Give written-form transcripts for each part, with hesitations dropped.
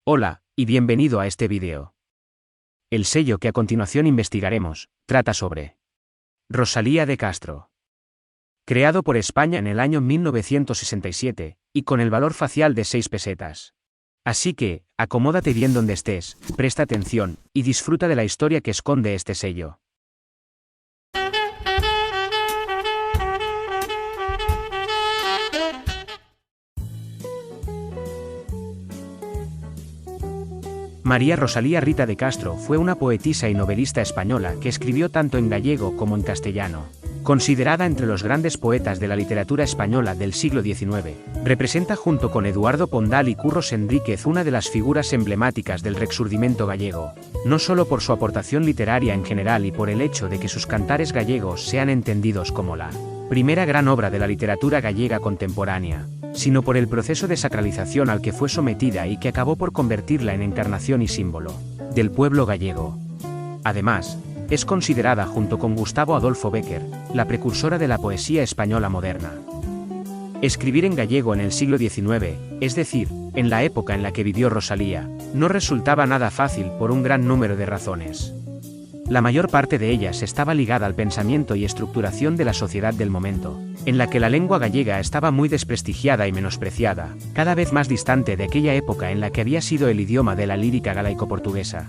Hola, y bienvenido a este vídeo. El sello que a continuación investigaremos, trata sobre Rosalía de Castro. Creado por España en el año 1967, y con el valor facial de 6 pesetas. Así que, acomódate bien donde estés, presta atención, y disfruta de la historia que esconde este sello. María Rosalía Rita de Castro fue una poetisa y novelista española que escribió tanto en gallego como en castellano. Considerada entre los grandes poetas de la literatura española del siglo XIX, representa junto con Eduardo Pondal y Curros Enríquez una de las figuras emblemáticas del Rexurdimento gallego, no solo por su aportación literaria en general y por el hecho de que sus cantares gallegos sean entendidos como la primera gran obra de la literatura gallega contemporánea, sino por el proceso de sacralización al que fue sometida y que acabó por convertirla en encarnación y símbolo del pueblo gallego. Además, es considerada junto con Gustavo Adolfo Bécquer, la precursora de la poesía española moderna. Escribir en gallego en el siglo XIX, es decir, en la época en la que vivió Rosalía, no resultaba nada fácil por un gran número de razones. La mayor parte de ellas estaba ligada al pensamiento y estructuración de la sociedad del momento, en la que la lengua gallega estaba muy desprestigiada y menospreciada, cada vez más distante de aquella época en la que había sido el idioma de la lírica galaico-portuguesa.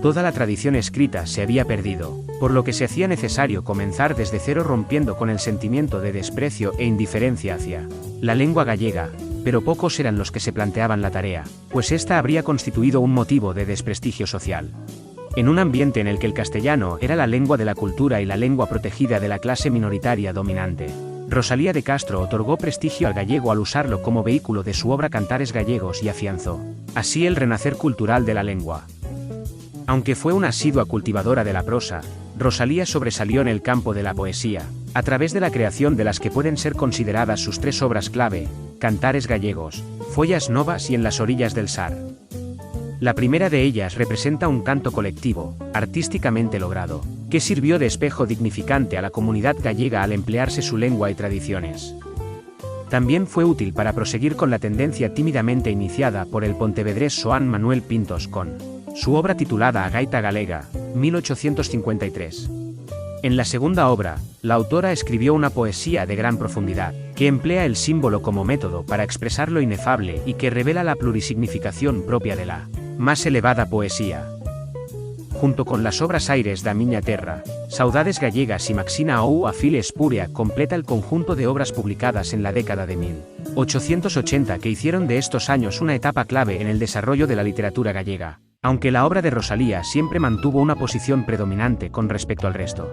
Toda la tradición escrita se había perdido, por lo que se hacía necesario comenzar desde cero rompiendo con el sentimiento de desprecio e indiferencia hacia la lengua gallega, pero pocos eran los que se planteaban la tarea, pues esta habría constituido un motivo de desprestigio social. En un ambiente en el que el castellano era la lengua de la cultura y la lengua protegida de la clase minoritaria dominante, Rosalía de Castro otorgó prestigio al gallego al usarlo como vehículo de su obra Cantares Gallegos y afianzó así el renacer cultural de la lengua. Aunque fue una asidua cultivadora de la prosa, Rosalía sobresalió en el campo de la poesía, a través de la creación de las que pueden ser consideradas sus 3 obras clave, Cantares Gallegos, Follas Novas y En las orillas del Sar. La primera de ellas representa un canto colectivo, artísticamente logrado, que sirvió de espejo dignificante a la comunidad gallega al emplearse su lengua y tradiciones. También fue útil para proseguir con la tendencia tímidamente iniciada por el pontevedrés Xoán Manuel Pintos con su obra titulada A Gaita Galega, 1853. En la segunda obra, la autora escribió una poesía de gran profundidad, que emplea el símbolo como método para expresar lo inefable y que revela la plurisignificación propia de la más elevada poesía. Junto con las obras Aires da Miña Terra, Saudades Gallegas y Maxina ou a File Espúrea completa el conjunto de obras publicadas en la década de 1880 que hicieron de estos años una etapa clave en el desarrollo de la literatura gallega, aunque la obra de Rosalía siempre mantuvo una posición predominante con respecto al resto.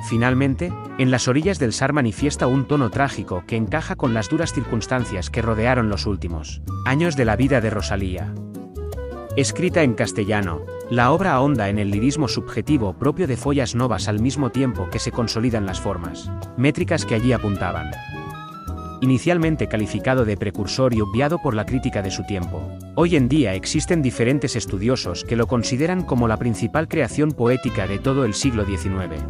Finalmente, En las orillas del Sar manifiesta un tono trágico que encaja con las duras circunstancias que rodearon los últimos años de la vida de Rosalía. Escrita en castellano, la obra ahonda en el lirismo subjetivo propio de Follas Novas al mismo tiempo que se consolidan las formas métricas que allí apuntaban. Inicialmente calificado de precursor y obviado por la crítica de su tiempo, hoy en día existen diferentes estudiosos que lo consideran como la principal creación poética de todo el siglo XIX.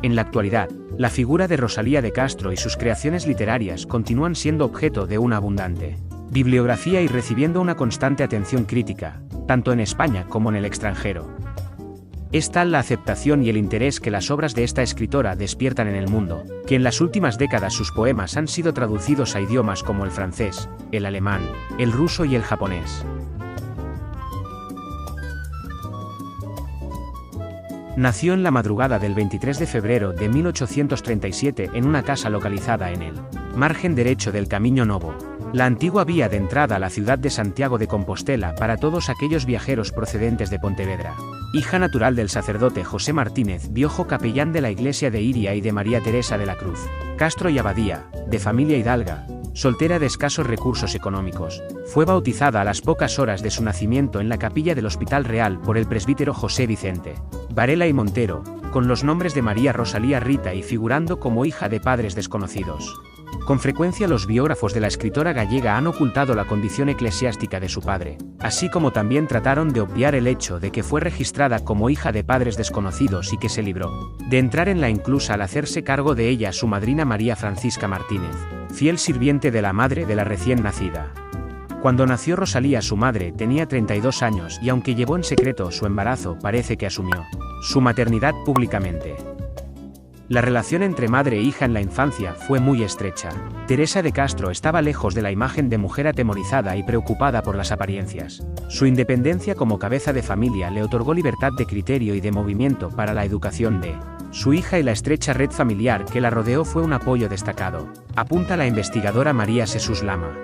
En la actualidad, la figura de Rosalía de Castro y sus creaciones literarias continúan siendo objeto de una abundante bibliografía y recibiendo una constante atención crítica, tanto en España como en el extranjero. Es tal la aceptación y el interés que las obras de esta escritora despiertan en el mundo, que en las últimas décadas sus poemas han sido traducidos a idiomas como el francés, el alemán, el ruso y el japonés. Nació en la madrugada del 23 de febrero de 1837 en una casa localizada en el margen derecho del Camiño Novo, la antigua vía de entrada a la ciudad de Santiago de Compostela para todos aquellos viajeros procedentes de Pontevedra. Hija natural del sacerdote José Martínez, viejo capellán de la iglesia de Iria y de María Teresa de la Cruz, Castro y Abadía, de familia hidalga, soltera de escasos recursos económicos, fue bautizada a las pocas horas de su nacimiento en la capilla del Hospital Real por el presbítero José Vicente Varela y Montero, con los nombres de María Rosalía Rita y figurando como hija de padres desconocidos. Con frecuencia los biógrafos de la escritora gallega han ocultado la condición eclesiástica de su padre, así como también trataron de obviar el hecho de que fue registrada como hija de padres desconocidos y que se libró de entrar en la inclusa al hacerse cargo de ella su madrina María Francisca Martínez, fiel sirviente de la madre de la recién nacida. Cuando nació Rosalía, su madre tenía 32 años y aunque llevó en secreto su embarazo, parece que asumió su maternidad públicamente. La relación entre madre e hija en la infancia fue muy estrecha. Teresa de Castro estaba lejos de la imagen de mujer atemorizada y preocupada por las apariencias. Su independencia como cabeza de familia le otorgó libertad de criterio y de movimiento para la educación de su hija, y la estrecha red familiar que la rodeó fue un apoyo destacado, apunta la investigadora María Jesús Lama.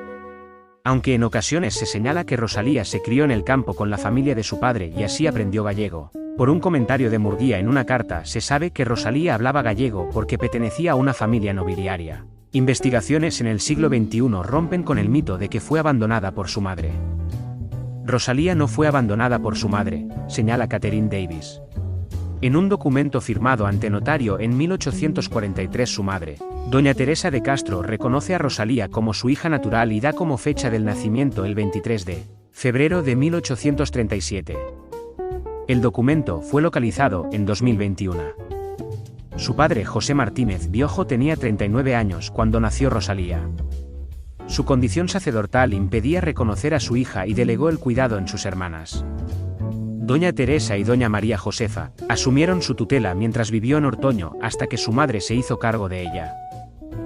Aunque en ocasiones se señala que Rosalía se crió en el campo con la familia de su padre y así aprendió gallego, por un comentario de Murguía en una carta se sabe que Rosalía hablaba gallego porque pertenecía a una familia nobiliaria. Investigaciones en el siglo XXI rompen con el mito de que fue abandonada por su madre. Rosalía no fue abandonada por su madre, señala Catherine Davis. En un documento firmado ante notario en 1843, su madre, doña Teresa de Castro, reconoce a Rosalía como su hija natural y da como fecha del nacimiento el 23 de febrero de 1837. El documento fue localizado en 2021. Su padre, José Martínez Biojo, tenía 39 años cuando nació Rosalía. Su condición sacerdotal impedía reconocer a su hija y delegó el cuidado en sus hermanas. Doña Teresa y doña María Josefa asumieron su tutela mientras vivió en Ortoño hasta que su madre se hizo cargo de ella.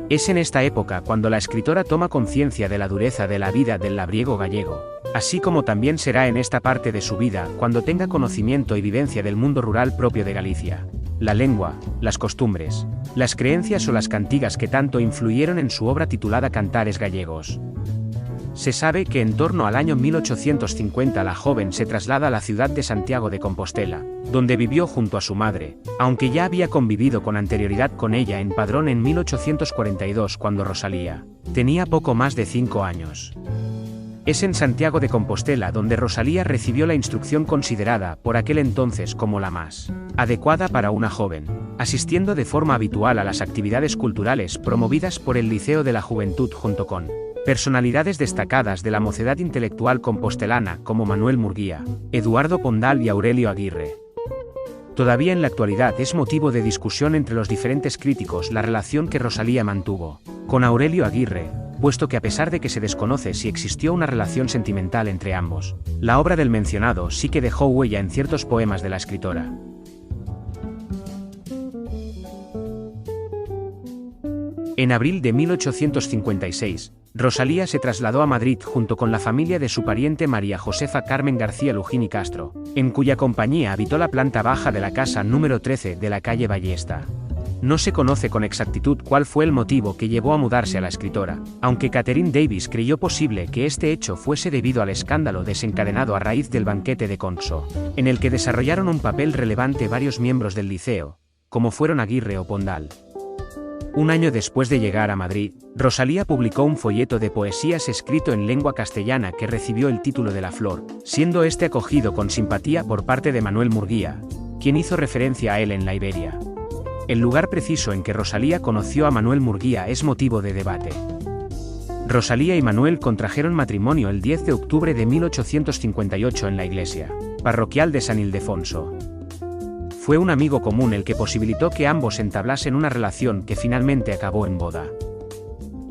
Es en esta época cuando la escritora toma conciencia de la dureza de la vida del labriego gallego, así como también será en esta parte de su vida cuando tenga conocimiento y vivencia del mundo rural propio de Galicia, la lengua, las costumbres, las creencias o las cantigas que tanto influyeron en su obra titulada Cantares Gallegos. Se sabe que en torno al año 1850 la joven se traslada a la ciudad de Santiago de Compostela, donde vivió junto a su madre, aunque ya había convivido con anterioridad con ella en Padrón en 1842 cuando Rosalía tenía poco más de 5 años. Es en Santiago de Compostela donde Rosalía recibió la instrucción considerada por aquel entonces como la más adecuada para una joven, asistiendo de forma habitual a las actividades culturales promovidas por el Liceo de la Juventud junto con personalidades destacadas de la mocedad intelectual compostelana como Manuel Murguía, Eduardo Pondal y Aurelio Aguirre. Todavía en la actualidad es motivo de discusión entre los diferentes críticos la relación que Rosalía mantuvo con Aurelio Aguirre, puesto que a pesar de que se desconoce si existió una relación sentimental entre ambos, la obra del mencionado sí que dejó huella en ciertos poemas de la escritora. En abril de 1856, Rosalía se trasladó a Madrid junto con la familia de su pariente María Josefa Carmen García Lujín y Castro, en cuya compañía habitó la planta baja de la casa número 13 de la calle Ballesta. No se conoce con exactitud cuál fue el motivo que llevó a mudarse a la escritora, aunque Catherine Davis creyó posible que este hecho fuese debido al escándalo desencadenado a raíz del banquete de Conso, en el que desarrollaron un papel relevante varios miembros del liceo, como fueron Aguirre o Pondal. Un año después de llegar a Madrid, Rosalía publicó un folleto de poesías escrito en lengua castellana que recibió el título de La Flor, siendo este acogido con simpatía por parte de Manuel Murguía, quien hizo referencia a él en La Iberia. El lugar preciso en que Rosalía conoció a Manuel Murguía es motivo de debate. Rosalía y Manuel contrajeron matrimonio el 10 de octubre de 1858 en la iglesia parroquial de San Ildefonso. Fue un amigo común el que posibilitó que ambos entablasen una relación que finalmente acabó en boda.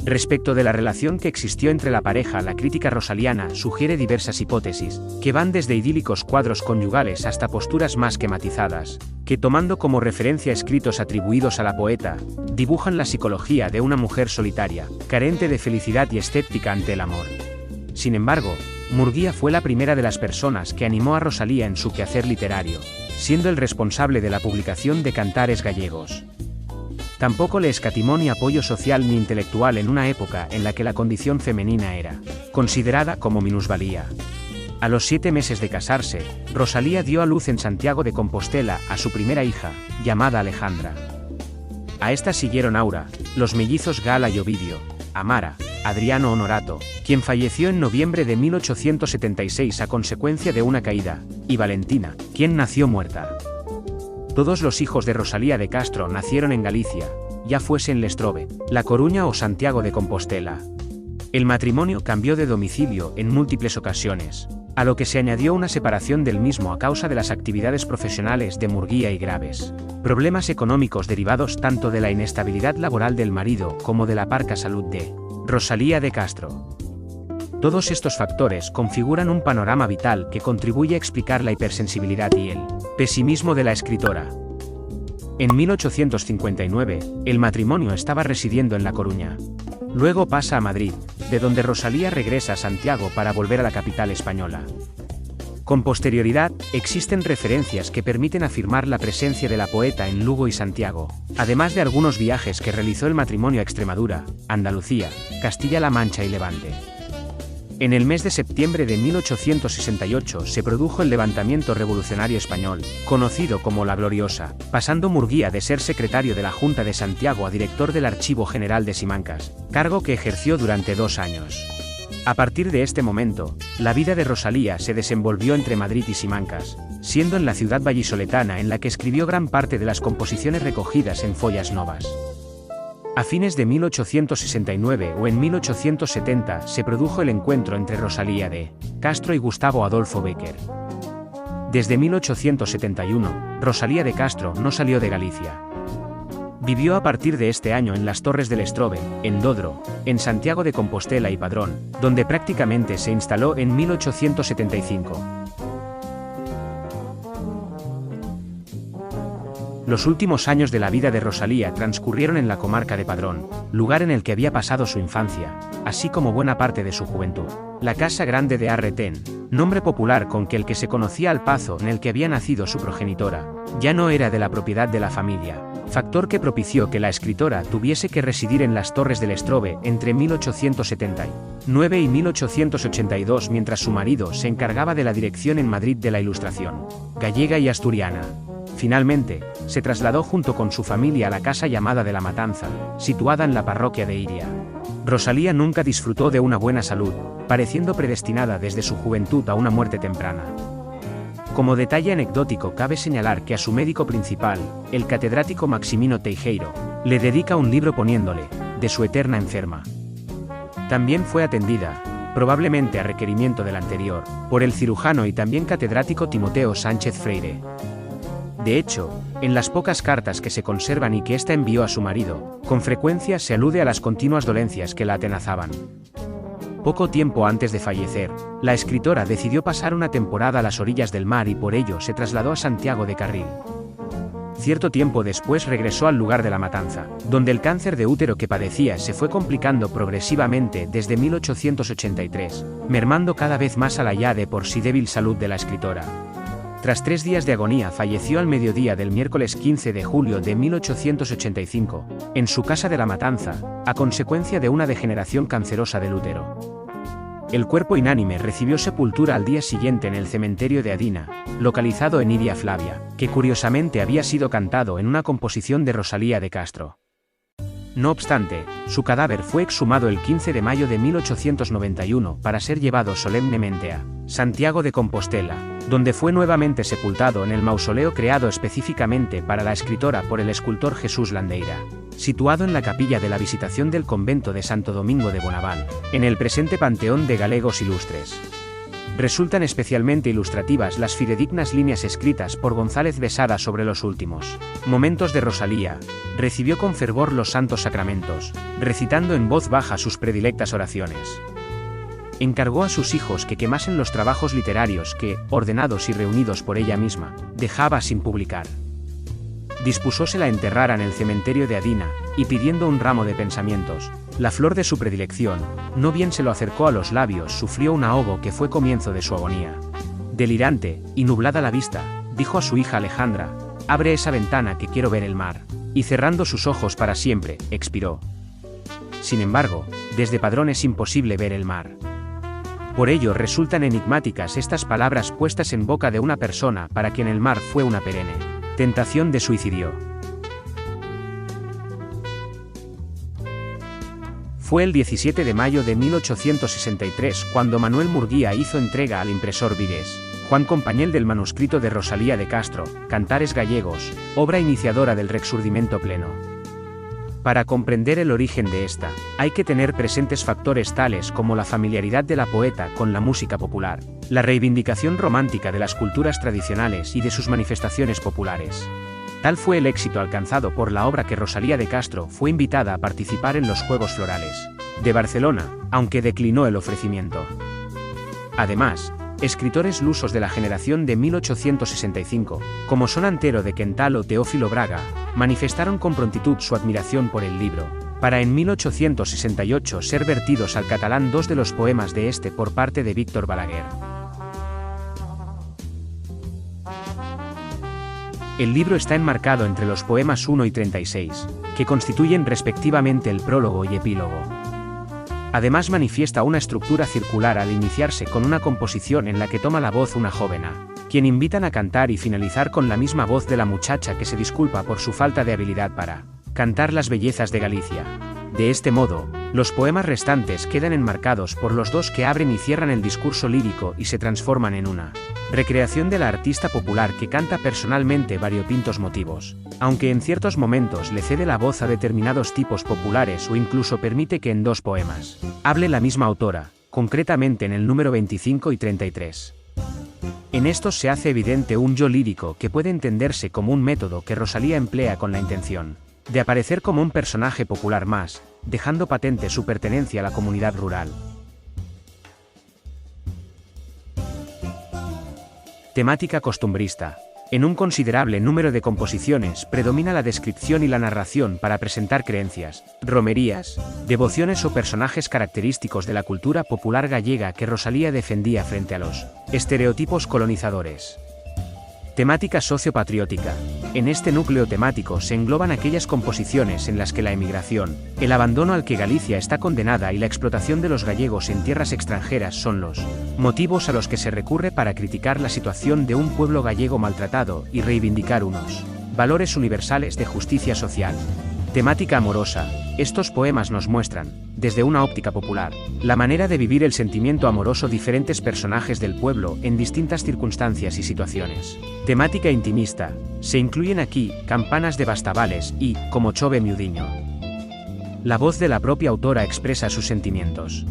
Respecto de la relación que existió entre la pareja, la crítica rosaliana sugiere diversas hipótesis, que van desde idílicos cuadros conyugales hasta posturas más que matizadas, que tomando como referencia escritos atribuidos a la poeta, dibujan la psicología de una mujer solitaria, carente de felicidad y escéptica ante el amor. Sin embargo, Murguía fue la primera de las personas que animó a Rosalía en su quehacer literario, siendo el responsable de la publicación de Cantares Gallegos. Tampoco le escatimó ni apoyo social ni intelectual en una época en la que la condición femenina era considerada como minusvalía. A los 7 meses de casarse, Rosalía dio a luz en Santiago de Compostela a su primera hija, llamada Alejandra. A esta siguieron Aura, los mellizos Gala y Ovidio, Amara, Adriano Honorato, quien falleció en noviembre de 1876 a consecuencia de una caída, y Valentina, quien nació muerta. Todos los hijos de Rosalía de Castro nacieron en Galicia, ya fuese en Lestrobe, La Coruña o Santiago de Compostela. El matrimonio cambió de domicilio en múltiples ocasiones, a lo que se añadió una separación del mismo a causa de las actividades profesionales de Murguía y graves problemas económicos derivados tanto de la inestabilidad laboral del marido como de la parca salud de Rosalía de Castro. Todos estos factores configuran un panorama vital que contribuye a explicar la hipersensibilidad y el pesimismo de la escritora. En 1859, el matrimonio estaba residiendo en La Coruña. Luego pasa a Madrid, de donde Rosalía regresa a Santiago para volver a la capital española. Con posterioridad, existen referencias que permiten afirmar la presencia de la poeta en Lugo y Santiago, además de algunos viajes que realizó el matrimonio a Extremadura, Andalucía, Castilla-La Mancha y Levante. En el mes de septiembre de 1868 se produjo el levantamiento revolucionario español, conocido como La Gloriosa, pasando Murguía de ser secretario de la Junta de Santiago a director del Archivo General de Simancas, cargo que ejerció durante 2 años. A partir de este momento, la vida de Rosalía se desenvolvió entre Madrid y Simancas, siendo en la ciudad vallisoletana en la que escribió gran parte de las composiciones recogidas en Follas Novas. A fines de 1869 o en 1870 se produjo el encuentro entre Rosalía de Castro y Gustavo Adolfo Bécquer. Desde 1871, Rosalía de Castro no salió de Galicia. Vivió a partir de este año en las Torres del Estrobe, en Dodro, en Santiago de Compostela y Padrón, donde prácticamente se instaló en 1875. Los últimos años de la vida de Rosalía transcurrieron en la comarca de Padrón, lugar en el que había pasado su infancia, así como buena parte de su juventud. La Casa Grande de Arretén, nombre popular con que el que se conocía al pazo en el que había nacido su progenitora, ya no era de la propiedad de la familia, factor que propició que la escritora tuviese que residir en las Torres del Estrobe entre 1879 y 1882 mientras su marido se encargaba de la dirección en Madrid de la Ilustración gallega y asturiana. Finalmente, se trasladó junto con su familia a la casa llamada de La Matanza, situada en la parroquia de Iria. Rosalía nunca disfrutó de una buena salud, pareciendo predestinada desde su juventud a una muerte temprana. Como detalle anecdótico cabe señalar que a su médico principal, el catedrático Maximino Teijeiro, le dedica un libro poniéndole, de su eterna enferma. También fue atendida, probablemente a requerimiento del anterior, por el cirujano y también catedrático Timoteo Sánchez Freire. De hecho, en las pocas cartas que se conservan y que ésta envió a su marido, con frecuencia se alude a las continuas dolencias que la atenazaban. Poco tiempo antes de fallecer, la escritora decidió pasar una temporada a las orillas del mar y por ello se trasladó a Santiago de Carril. Cierto tiempo después regresó al lugar de la matanza, donde el cáncer de útero que padecía se fue complicando progresivamente desde 1883, mermando cada vez más a la ya de por sí débil salud de la escritora. Tras 3 días de agonía falleció al mediodía del miércoles 15 de julio de 1885, en su casa de La Matanza, a consecuencia de una degeneración cancerosa del útero. El cuerpo inánime recibió sepultura al día siguiente en el cementerio de Adina, localizado en Iria Flavia, que curiosamente había sido cantado en una composición de Rosalía de Castro. No obstante, su cadáver fue exhumado el 15 de mayo de 1891 para ser llevado solemnemente a Santiago de Compostela, donde fue nuevamente sepultado en el mausoleo creado específicamente para la escritora por el escultor Jesús Landeira, situado en la capilla de la Visitación del convento de Santo Domingo de Bonaval, en el presente Panteón de Galegos Ilustres. Resultan especialmente ilustrativas las fidedignas líneas escritas por González Besada sobre los últimos momentos de Rosalía. Recibió con fervor los santos sacramentos, recitando en voz baja sus predilectas oraciones. Encargó a sus hijos que quemasen los trabajos literarios que, ordenados y reunidos por ella misma, dejaba sin publicar. Dispusóse la enterrara en el cementerio de Adina, y pidiendo un ramo de pensamientos, la flor de su predilección, no bien se lo acercó a los labios sufrió un ahogo que fue comienzo de su agonía. Delirante, y nublada la vista, dijo a su hija Alejandra, «Abre esa ventana que quiero ver el mar», y cerrando sus ojos para siempre, expiró. Sin embargo, desde Padrón es imposible ver el mar. Por ello resultan enigmáticas estas palabras puestas en boca de una persona para quien el mar fue una perenne tentación de suicidio. Fue el 17 de mayo de 1863 cuando Manuel Murguía hizo entrega al impresor vigués Juan Compañel del manuscrito de Rosalía de Castro, Cantares Gallegos, obra iniciadora del Rexurdimento pleno. Para comprender el origen de esta, hay que tener presentes factores tales como la familiaridad de la poeta con la música popular, la reivindicación romántica de las culturas tradicionales y de sus manifestaciones populares. Tal fue el éxito alcanzado por la obra que Rosalía de Castro fue invitada a participar en los Juegos Florales. de Barcelona, aunque declinó el ofrecimiento. Además, escritores lusos de la generación de 1865, como son Antero de Quental o Teófilo Braga, manifestaron con prontitud su admiración por el libro, para en 1868 ser vertidos al catalán dos de los poemas de este por parte de Víctor Balaguer. El libro está enmarcado entre los poemas 1 y 36, que constituyen respectivamente el prólogo y epílogo. Además manifiesta una estructura circular al iniciarse con una composición en la que toma la voz una jóvena, quien invitan a cantar y finalizar con la misma voz de la muchacha que se disculpa por su falta de habilidad para cantar las bellezas de Galicia. De este modo, los poemas restantes quedan enmarcados por los dos que abren y cierran el discurso lírico y se transforman en una recreación de la artista popular que canta personalmente variopintos motivos, aunque en ciertos momentos le cede la voz a determinados tipos populares o incluso permite que en dos poemas hable la misma autora, concretamente en el número 25 y 33. En estos se hace evidente un yo lírico que puede entenderse como un método que Rosalía emplea con la intención de aparecer como un personaje popular más, dejando patente su pertenencia a la comunidad rural. Temática costumbrista. En un considerable número de composiciones predomina la descripción y la narración para presentar creencias, romerías, devociones o personajes característicos de la cultura popular gallega que Rosalía defendía frente a los estereotipos colonizadores. Temática sociopatriótica. En este núcleo temático se engloban aquellas composiciones en las que la emigración, el abandono al que Galicia está condenada y la explotación de los gallegos en tierras extranjeras son los motivos a los que se recurre para criticar la situación de un pueblo gallego maltratado y reivindicar unos valores universales de justicia social. Temática amorosa. Estos poemas nos muestran, desde una óptica popular, la manera de vivir el sentimiento amoroso diferentes personajes del pueblo en distintas circunstancias y situaciones. Temática intimista. Se incluyen aquí Campanas de Bastavales y Como chove miudiño. La voz de la propia autora expresa sus sentimientos.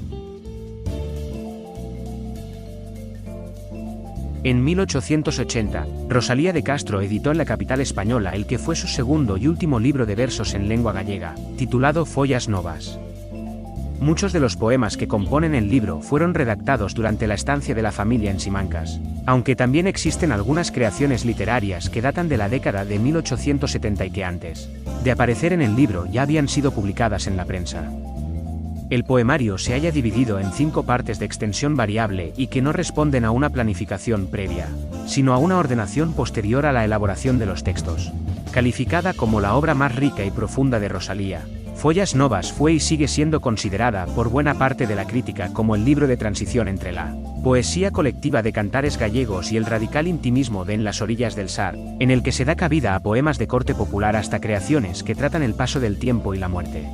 En 1880, Rosalía de Castro editó en la capital española el que fue su segundo y último libro de versos en lengua gallega, titulado Follas Novas. Muchos de los poemas que componen el libro fueron redactados durante la estancia de la familia en Simancas, aunque también existen algunas creaciones literarias que datan de la década de 1870 y que antes de aparecer en el libro ya habían sido publicadas en la prensa. El poemario se halla dividido en 5 partes de extensión variable y que no responden a una planificación previa, sino a una ordenación posterior a la elaboración de los textos. Calificada como la obra más rica y profunda de Rosalía, Follas Novas fue y sigue siendo considerada por buena parte de la crítica como el libro de transición entre la poesía colectiva de cantares gallegos y el radical intimismo de En las orillas del Sar, en el que se da cabida a poemas de corte popular hasta creaciones que tratan el paso del tiempo y la muerte.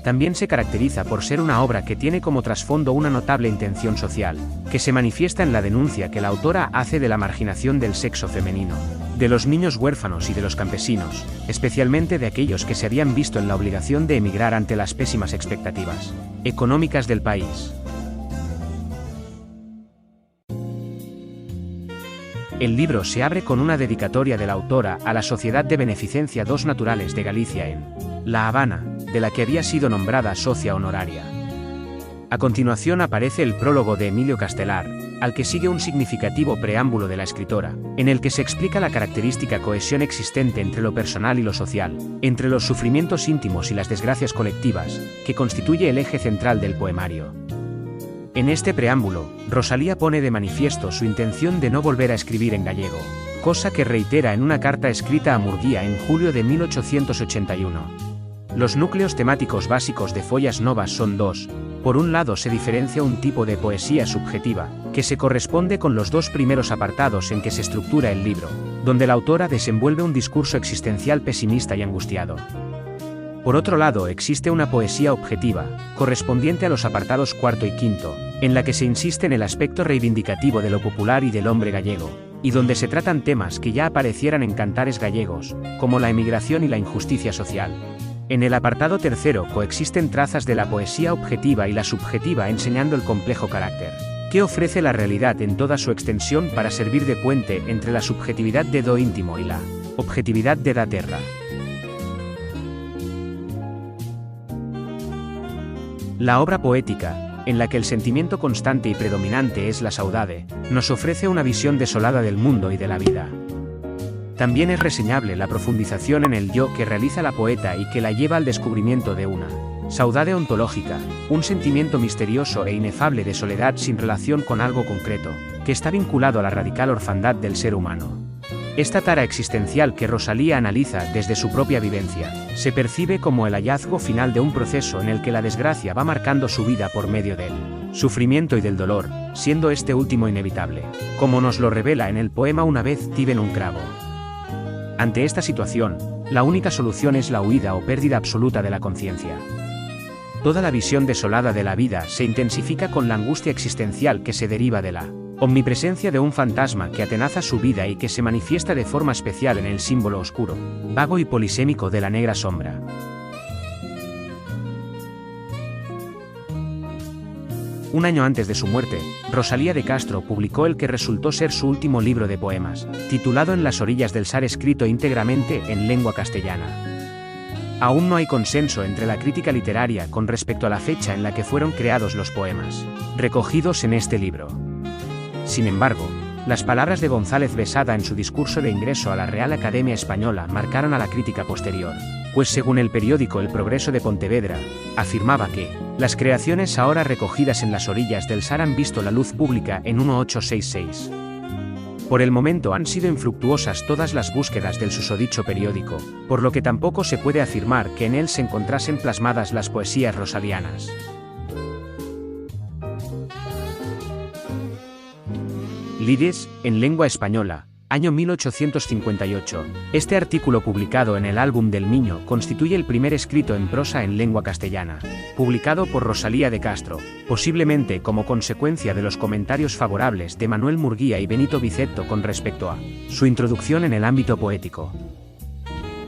También se caracteriza por ser una obra que tiene como trasfondo una notable intención social, que se manifiesta en la denuncia que la autora hace de la marginación del sexo femenino, de los niños huérfanos y de los campesinos, especialmente de aquellos que se habían visto en la obligación de emigrar ante las pésimas expectativas económicas del país. El libro se abre con una dedicatoria de la autora a la Sociedad de Beneficencia Dos Naturales de Galicia en La Habana, de la que había sido nombrada socia honoraria. A continuación aparece el prólogo de Emilio Castelar, al que sigue un significativo preámbulo de la escritora, en el que se explica la característica cohesión existente entre lo personal y lo social, entre los sufrimientos íntimos y las desgracias colectivas, que constituye el eje central del poemario. En este preámbulo, Rosalía pone de manifiesto su intención de no volver a escribir en gallego, cosa que reitera en una carta escrita a Murguía en julio de 1881. Los núcleos temáticos básicos de Follas Novas son dos. Por un lado se diferencia un tipo de poesía subjetiva, que se corresponde con los 2 primeros apartados en que se estructura el libro, donde la autora desenvuelve un discurso existencial pesimista y angustiado. Por otro lado existe una poesía objetiva, correspondiente a los apartados 4 y 5, en la que se insiste en el aspecto reivindicativo de lo popular y del hombre gallego, y donde se tratan temas que ya aparecieran en cantares gallegos, como la emigración y la injusticia social. En el apartado 3 coexisten trazas de la poesía objetiva y la subjetiva enseñando el complejo carácter que ofrece la realidad en toda su extensión para servir de puente entre la subjetividad de do íntimo y la objetividad de da terra. La obra poética, en la que el sentimiento constante y predominante es la saudade, nos ofrece una visión desolada del mundo y de la vida. También es reseñable la profundización en el yo que realiza la poeta y que la lleva al descubrimiento de una saudade ontológica, un sentimiento misterioso e inefable de soledad sin relación con algo concreto, que está vinculado a la radical orfandad del ser humano. Esta tara existencial que Rosalía analiza desde su propia vivencia, se percibe como el hallazgo final de un proceso en el que la desgracia va marcando su vida por medio del sufrimiento y del dolor, siendo este último inevitable, como nos lo revela en el poema Una vez tiven un cravo. Ante esta situación, la única solución es la huida o pérdida absoluta de la conciencia. Toda la visión desolada de la vida se intensifica con la angustia existencial que se deriva de la omnipresencia de un fantasma que atenaza su vida y que se manifiesta de forma especial en el símbolo oscuro, vago y polisémico de la negra sombra. Un año antes de su muerte, Rosalía de Castro publicó el que resultó ser su último libro de poemas, titulado En las orillas del Sar, escrito íntegramente en lengua castellana. Aún no hay consenso entre la crítica literaria con respecto a la fecha en la que fueron creados los poemas recogidos en este libro. Sin embargo, las palabras de González Besada en su discurso de ingreso a la Real Academia Española marcaron a la crítica posterior, pues según el periódico El Progreso de Pontevedra, afirmaba que las creaciones ahora recogidas en las orillas del Sar han visto la luz pública en 1866. Por el momento han sido infructuosas todas las búsquedas del susodicho periódico, por lo que tampoco se puede afirmar que en él se encontrasen plasmadas las poesías rosalianas. Lides, en lengua española, año 1858. Este artículo publicado en el Álbum del Miño constituye el primer escrito en prosa en lengua castellana, publicado por Rosalía de Castro, posiblemente como consecuencia de los comentarios favorables de Manuel Murguía y Benito Vicetto con respecto a su introducción en el ámbito poético.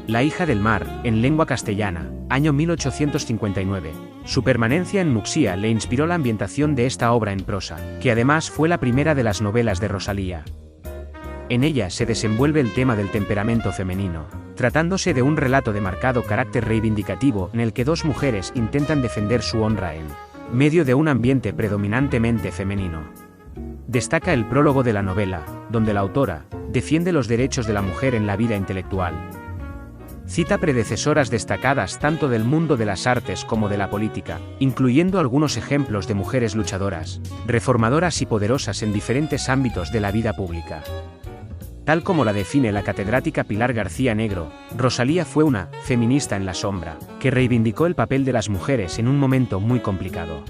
La hija del mar, en lengua castellana, año 1859. Su permanencia en Muxía le inspiró la ambientación de esta obra en prosa, que además fue la primera de las novelas de Rosalía. En ella se desenvuelve el tema del temperamento femenino, tratándose de un relato de marcado carácter reivindicativo en el que dos mujeres intentan defender su honra en medio de un ambiente predominantemente femenino. Destaca el prólogo de la novela, donde la autora defiende los derechos de la mujer en la vida intelectual. Cita predecesoras destacadas tanto del mundo de las artes como de la política, incluyendo algunos ejemplos de mujeres luchadoras, reformadoras y poderosas en diferentes ámbitos de la vida pública. Tal como la define la catedrática Pilar García Negro, Rosalía fue una feminista en la sombra, que reivindicó el papel de las mujeres en un momento muy complicado.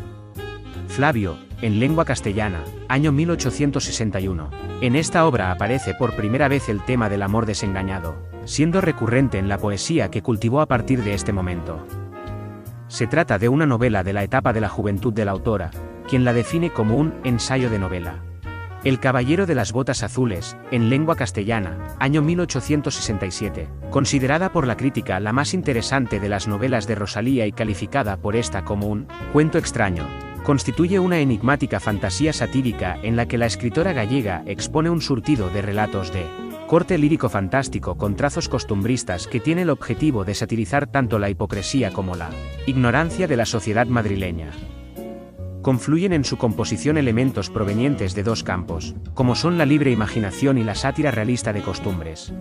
Flavio, en lengua castellana, año 1861. En esta obra aparece por primera vez el tema del amor desengañado, siendo recurrente en la poesía que cultivó a partir de este momento. Se trata de una novela de la etapa de la juventud de la autora, quien la define como un ensayo de novela. El caballero de las botas azules, en lengua castellana, año 1867, considerada por la crítica la más interesante de las novelas de Rosalía y calificada por esta como un cuento extraño, constituye una enigmática fantasía satírica en la que la escritora gallega expone un surtido de relatos de corte lírico fantástico con trazos costumbristas que tiene el objetivo de satirizar tanto la hipocresía como la ignorancia de la sociedad madrileña. Confluyen en su composición elementos provenientes de dos campos, como son la libre imaginación y la sátira realista de costumbres.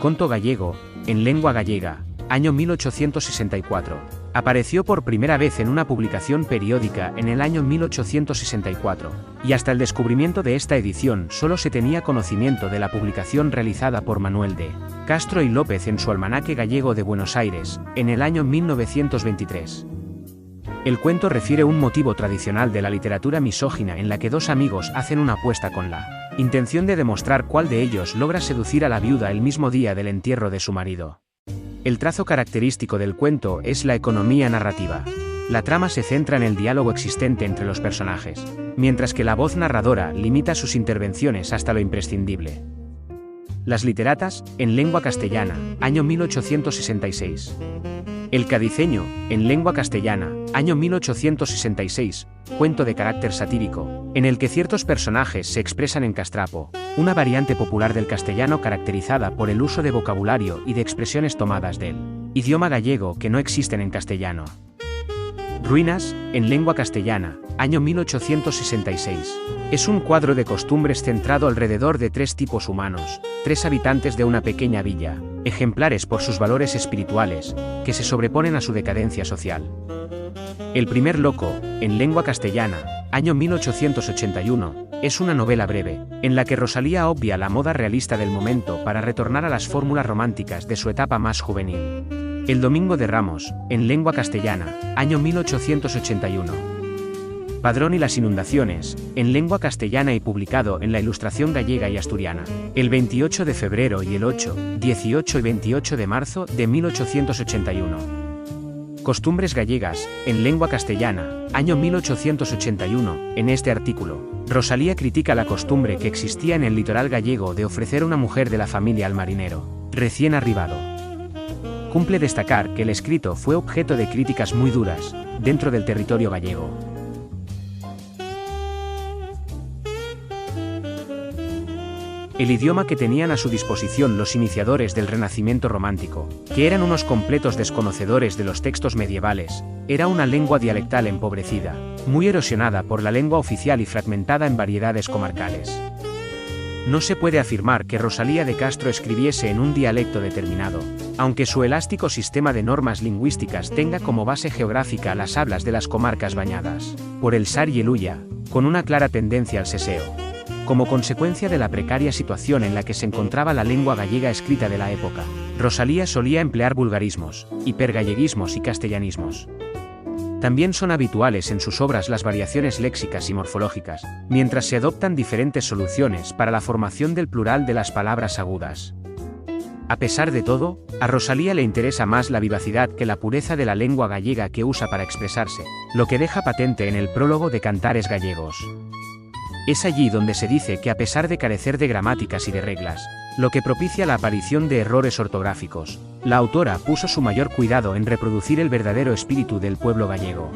Conto gallego, en lengua gallega, año 1864. Apareció por primera vez en una publicación periódica en el año 1864, y hasta el descubrimiento de esta edición solo se tenía conocimiento de la publicación realizada por Manuel de Castro y López en su Almanaque Gallego de Buenos Aires, en el año 1923. El cuento refiere un motivo tradicional de la literatura misógina en la que dos amigos hacen una apuesta con la intención de demostrar cuál de ellos logra seducir a la viuda el mismo día del entierro de su marido. El trazo característico del cuento es la economía narrativa. La trama se centra en el diálogo existente entre los personajes, mientras que la voz narradora limita sus intervenciones hasta lo imprescindible. Las literatas, en lengua castellana, año 1866. El cadiceño, en lengua castellana, año 1866, cuento de carácter satírico, en el que ciertos personajes se expresan en castrapo, una variante popular del castellano caracterizada por el uso de vocabulario y de expresiones tomadas del idioma gallego que no existen en castellano. Ruinas, en lengua castellana, año 1866. Es un cuadro de costumbres centrado alrededor de 3 tipos humanos, 3 habitantes de una pequeña villa, ejemplares por sus valores espirituales, que se sobreponen a su decadencia social. El primer loco, en lengua castellana, año 1881, es una novela breve, en la que Rosalía obvia la moda realista del momento para retornar a las fórmulas románticas de su etapa más juvenil. El Domingo de Ramos, en lengua castellana, año 1881. Padrón y las inundaciones, en lengua castellana y publicado en la Ilustración gallega y asturiana, el 28 de febrero y el 8, 18 y 28 de marzo de 1881. Costumbres gallegas, en lengua castellana, año 1881. En este artículo, Rosalía critica la costumbre que existía en el litoral gallego de ofrecer una mujer de la familia al marinero, recién arribado. Cumple destacar que el escrito fue objeto de críticas muy duras, dentro del territorio gallego. El idioma que tenían a su disposición los iniciadores del Renacimiento romántico, que eran unos completos desconocedores de los textos medievales, era una lengua dialectal empobrecida, muy erosionada por la lengua oficial y fragmentada en variedades comarcales. No se puede afirmar que Rosalía de Castro escribiese en un dialecto determinado, aunque su elástico sistema de normas lingüísticas tenga como base geográfica las hablas de las comarcas bañadas por el Sar y el Ulla, con una clara tendencia al seseo. Como consecuencia de la precaria situación en la que se encontraba la lengua gallega escrita de la época, Rosalía solía emplear vulgarismos, hipergalleguismos y castellanismos. También son habituales en sus obras las variaciones léxicas y morfológicas, mientras se adoptan diferentes soluciones para la formación del plural de las palabras agudas. A pesar de todo, a Rosalía le interesa más la vivacidad que la pureza de la lengua gallega que usa para expresarse, lo que deja patente en el prólogo de Cantares gallegos. Es allí donde se dice que a pesar de carecer de gramáticas y de reglas, lo que propicia la aparición de errores ortográficos, la autora puso su mayor cuidado en reproducir el verdadero espíritu del pueblo gallego.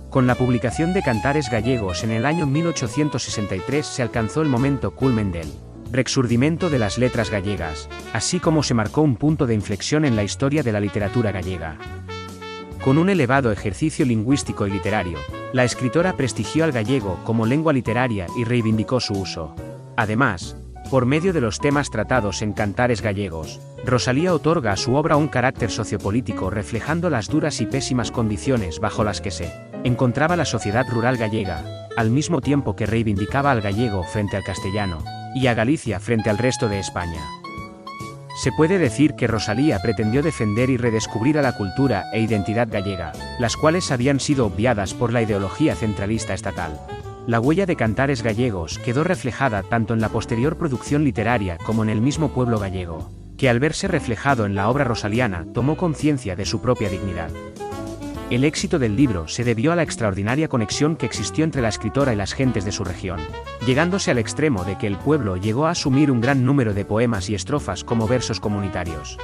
Con la publicación de Cantares gallegos en el año 1863 se alcanzó el momento culmen del rexurdimento de las letras gallegas, así como se marcó un punto de inflexión en la historia de la literatura gallega. Con un elevado ejercicio lingüístico y literario, la escritora prestigió al gallego como lengua literaria y reivindicó su uso. Además, por medio de los temas tratados en Cantares gallegos, Rosalía otorga a su obra un carácter sociopolítico reflejando las duras y pésimas condiciones bajo las que se encontraba la sociedad rural gallega, al mismo tiempo que reivindicaba al gallego frente al castellano, y a Galicia frente al resto de España. Se puede decir que Rosalía pretendió defender y redescubrir a la cultura e identidad gallega, las cuales habían sido obviadas por la ideología centralista estatal. La huella de Cantares gallegos quedó reflejada tanto en la posterior producción literaria como en el mismo pueblo gallego, que al verse reflejado en la obra rosaliana tomó conciencia de su propia dignidad. El éxito del libro se debió a la extraordinaria conexión que existió entre la escritora y las gentes de su región, llegándose al extremo de que el pueblo llegó a asumir un gran número de poemas y estrofas como versos comunitarios.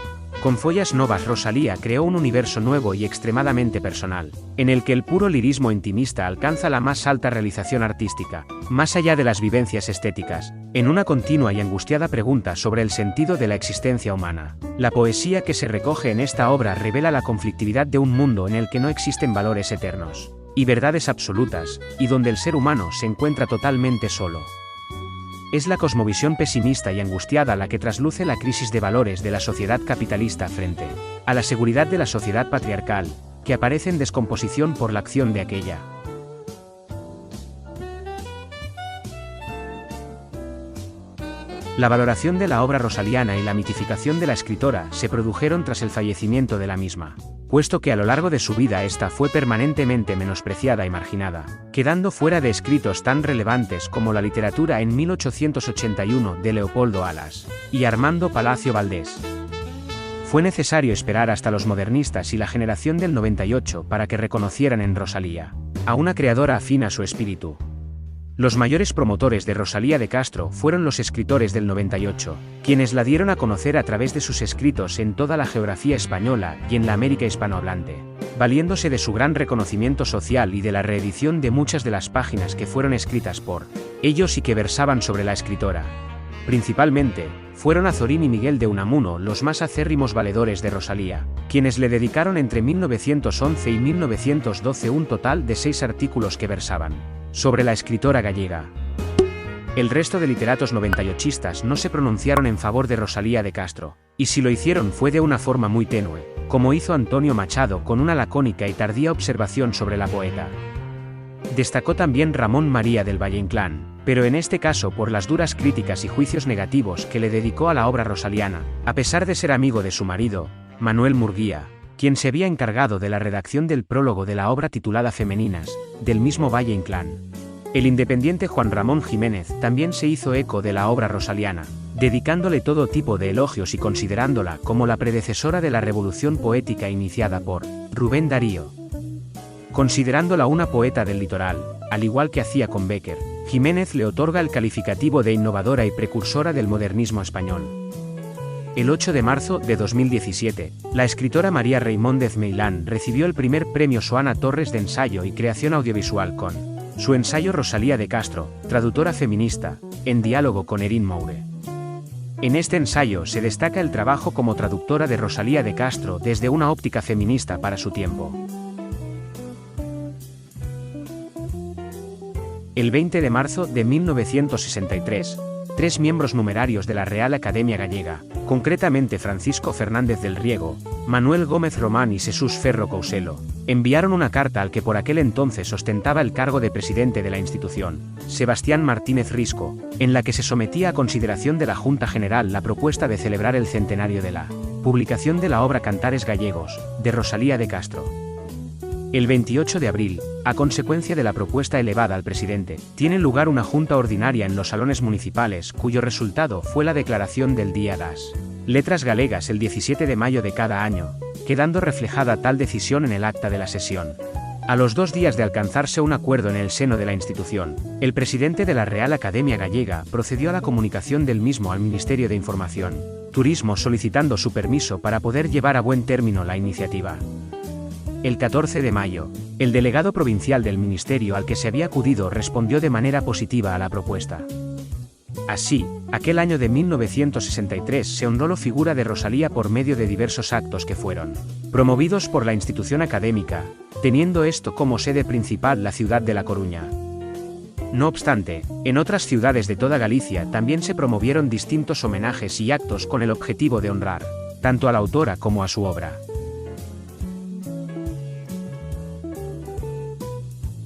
Con Follas Novas Rosalía creó un universo nuevo y extremadamente personal, en el que el puro lirismo intimista alcanza la más alta realización artística, más allá de las vivencias estéticas, en una continua y angustiada pregunta sobre el sentido de la existencia humana. La poesía que se recoge en esta obra revela la conflictividad de un mundo en el que no existen valores eternos y verdades absolutas, y donde el ser humano se encuentra totalmente solo. Es la cosmovisión pesimista y angustiada la que trasluce la crisis de valores de la sociedad capitalista frente a la seguridad de la sociedad patriarcal, que aparece en descomposición por la acción de aquella. La valoración de la obra rosaliana y la mitificación de la escritora se produjeron tras el fallecimiento de la misma, puesto que a lo largo de su vida esta fue permanentemente menospreciada y marginada, quedando fuera de escritos tan relevantes como La literatura en 1881 de Leopoldo Alas y Armando Palacio Valdés. Fue necesario esperar hasta los modernistas y la generación del 98 para que reconocieran en Rosalía a una creadora afín a su espíritu. Los mayores promotores de Rosalía de Castro fueron los escritores del 98, quienes la dieron a conocer a través de sus escritos en toda la geografía española y en la América hispanohablante, valiéndose de su gran reconocimiento social y de la reedición de muchas de las páginas que fueron escritas por ellos y que versaban sobre la escritora. Principalmente, fueron Azorín y Miguel de Unamuno los más acérrimos valedores de Rosalía, quienes le dedicaron entre 1911 y 1912 un total de 6 artículos que versaban sobre la escritora gallega. El resto de literatos noventayochistas no se pronunciaron en favor de Rosalía de Castro, y si lo hicieron fue de una forma muy tenue, como hizo Antonio Machado con una lacónica y tardía observación sobre la poeta. Destacó también Ramón María del Valle-Inclán, pero en este caso por las duras críticas y juicios negativos que le dedicó a la obra rosaliana, a pesar de ser amigo de su marido, Manuel Murguía, quien se había encargado de la redacción del prólogo de la obra titulada Femeninas, del mismo Valle-Inclán. El independiente Juan Ramón Jiménez también se hizo eco de la obra rosaliana, dedicándole todo tipo de elogios y considerándola como la predecesora de la revolución poética iniciada por Rubén Darío. Considerándola una poeta del litoral, al igual que hacía con Bécquer, Jiménez le otorga el calificativo de innovadora y precursora del modernismo español. El 8 de marzo de 2017, la escritora María Reimóndez Meilán recibió el primer premio Xoana Torres de ensayo y creación audiovisual con su ensayo Rosalía de Castro, traductora feminista, en diálogo con Erin Moure. En este ensayo se destaca el trabajo como traductora de Rosalía de Castro desde una óptica feminista para su tiempo. El 20 de marzo de 1963, 3 miembros numerarios de la Real Academia Gallega, concretamente Francisco Fernández del Riego, Manuel Gómez Román y Jesús Ferro Couselo, enviaron una carta al que por aquel entonces ostentaba el cargo de presidente de la institución, Sebastián Martínez Risco, en la que se sometía a consideración de la Junta General la propuesta de celebrar el centenario de la publicación de la obra Cantares Gallegos, de Rosalía de Castro. El 28 de abril, a consecuencia de la propuesta elevada al presidente, tiene lugar una junta ordinaria en los salones municipales cuyo resultado fue la declaración del Día das Letras Galegas el 17 de mayo de cada año, quedando reflejada tal decisión en el acta de la sesión. A los 2 días de alcanzarse un acuerdo en el seno de la institución, el presidente de la Real Academia Gallega procedió a la comunicación del mismo al Ministerio de Información, Turismo solicitando su permiso para poder llevar a buen término la iniciativa. El 14 de mayo, el delegado provincial del ministerio al que se había acudido respondió de manera positiva a la propuesta. Así, aquel año de 1963 se honró la figura de Rosalía por medio de diversos actos que fueron promovidos por la institución académica, teniendo esto como sede principal la ciudad de La Coruña. No obstante, en otras ciudades de toda Galicia también se promovieron distintos homenajes y actos con el objetivo de honrar tanto a la autora como a su obra.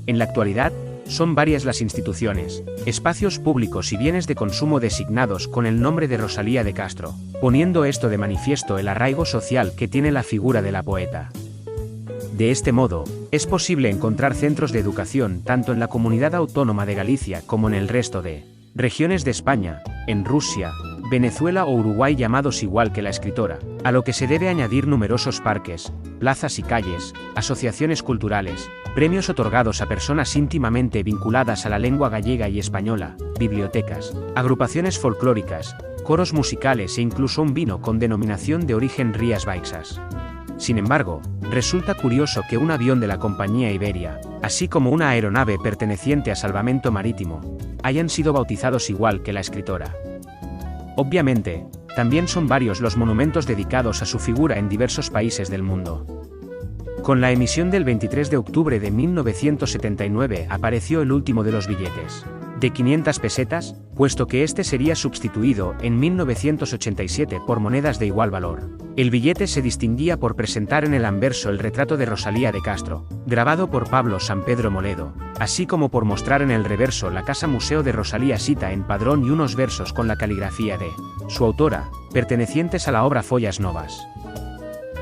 En la actualidad, son varias las instituciones, espacios públicos y bienes de consumo designados con el nombre de Rosalía de Castro, poniendo esto de manifiesto el arraigo social que tiene la figura de la poeta. De este modo, es posible encontrar centros de educación tanto en la Comunidad Autónoma de Galicia como en el resto de regiones de España, en Rusia, Venezuela o Uruguay llamados igual que la escritora, a lo que se debe añadir numerosos parques, plazas y calles, asociaciones culturales, premios otorgados a personas íntimamente vinculadas a la lengua gallega y española, bibliotecas, agrupaciones folclóricas, coros musicales e incluso un vino con denominación de origen Rías Baixas. Sin embargo, resulta curioso que un avión de la compañía Iberia, así como una aeronave perteneciente a Salvamento Marítimo, hayan sido bautizados igual que la escritora. Obviamente, también son varios los monumentos dedicados a su figura en diversos países del mundo. Con la emisión del 23 de octubre de 1979 apareció el último de los billetes, de 500 pesetas, puesto que este sería sustituido en 1987 por monedas de igual valor. El billete se distinguía por presentar en el anverso el retrato de Rosalía de Castro, grabado por Pablo Sampedro Moledo, así como por mostrar en el reverso la Casa Museo de Rosalía Sita en Padrón y unos versos con la caligrafía de su autora, pertenecientes a la obra Follas Novas.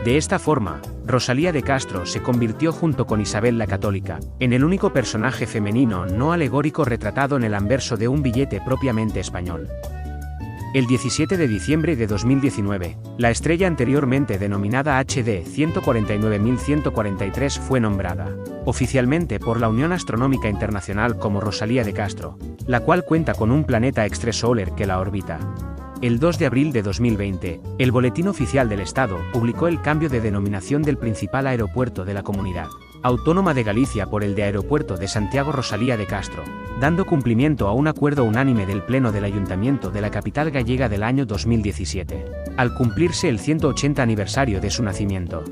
De esta forma, Rosalía de Castro se convirtió junto con Isabel la Católica, en el único personaje femenino no alegórico retratado en el anverso de un billete propiamente español. El 17 de diciembre de 2019, la estrella anteriormente denominada HD 149143 fue nombrada oficialmente por la Unión Astronómica Internacional como Rosalía de Castro, la cual cuenta con un planeta extrasolar que la orbita. El 2 de abril de 2020, el Boletín Oficial del Estado publicó el cambio de denominación del principal aeropuerto de la comunidad. Autónoma de Galicia por el de Aeropuerto de Santiago Rosalía de Castro, dando cumplimiento a un acuerdo unánime del Pleno del Ayuntamiento de la capital gallega del año 2017, al cumplirse el 180 aniversario de su nacimiento.